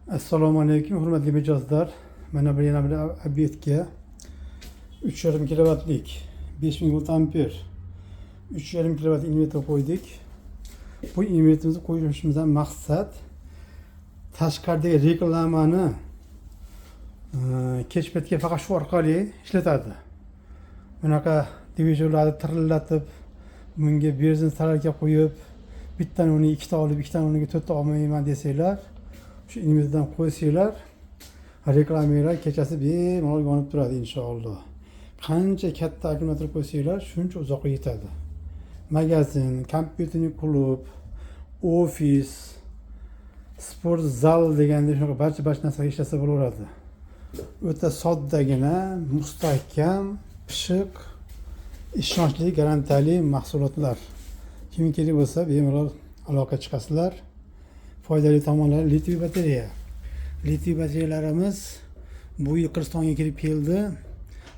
Assalomu alaykum, hurmatli mijozlar. Mana bu yana bir obyektga 3,5 kilovatlik 5000 volt amper 3,5 kilovat invertor qo'ydik. Bu invertorimizni qo'yishimizdan maqsad tashqaridagi reklamani kechpetga faqat shu orqali ishlatadi. Bunaqa televizorlarni tirillatib, bunga benzin saralka qo'yib, bittadan uni ikkita olib, ikkitadan uni to'rtta olmayman desanglar, shu invertordan qo'ysanglar, reklamalar kechasi bemalol yonib turadi inshaalloh. Qancha katta akkumulyator qo'ysanglar, shuncha uzoqqa yetadi. Magazin, kompyuterni klub, ofis, sport zal deganda shunaqa barcha narsaga ishlasa bo'laveradi. O'ta soddagina, mustahkam, pishiq, ishonchli, garantiyali mahsulotlar. Kim kerak bo'lsa bemalol aloqa chiqasizlar. Foydali tomonlari litiy batareya. Litiy batareyalarimiz bu yil Qirg'izistonga kelib keldi.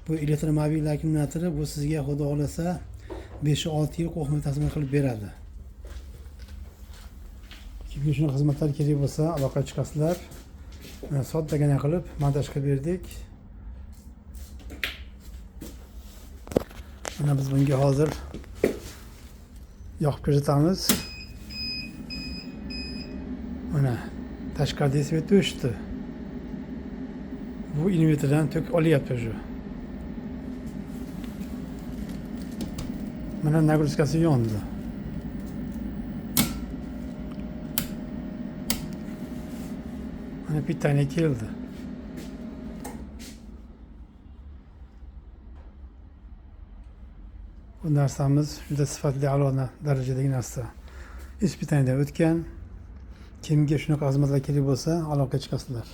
Bu elektromobil akkumulyatori bu sizga xudo xolasa 5-6 yil qo'shimcha xizmat qilib beradi. Kimga shunday xizmatlar kerak bo'lsa aloqa chiqasizlar. Soddagina qilib montaj qilib berdik. Mana biz bunga hozir yoqib ko'rsatamiz. Mana tashqarida svet o'chdi. Bu invertordan tok olyapti shu. Mana nagruskasi yondi. Mana bittani keldi. Bu narsamiz juda sifatli a'lo darajadagi narsa. Ispitaniyadan o'tgan. Kimga shunaqa xizmatlar kerak bo'lsa aloqa chiqasizlar.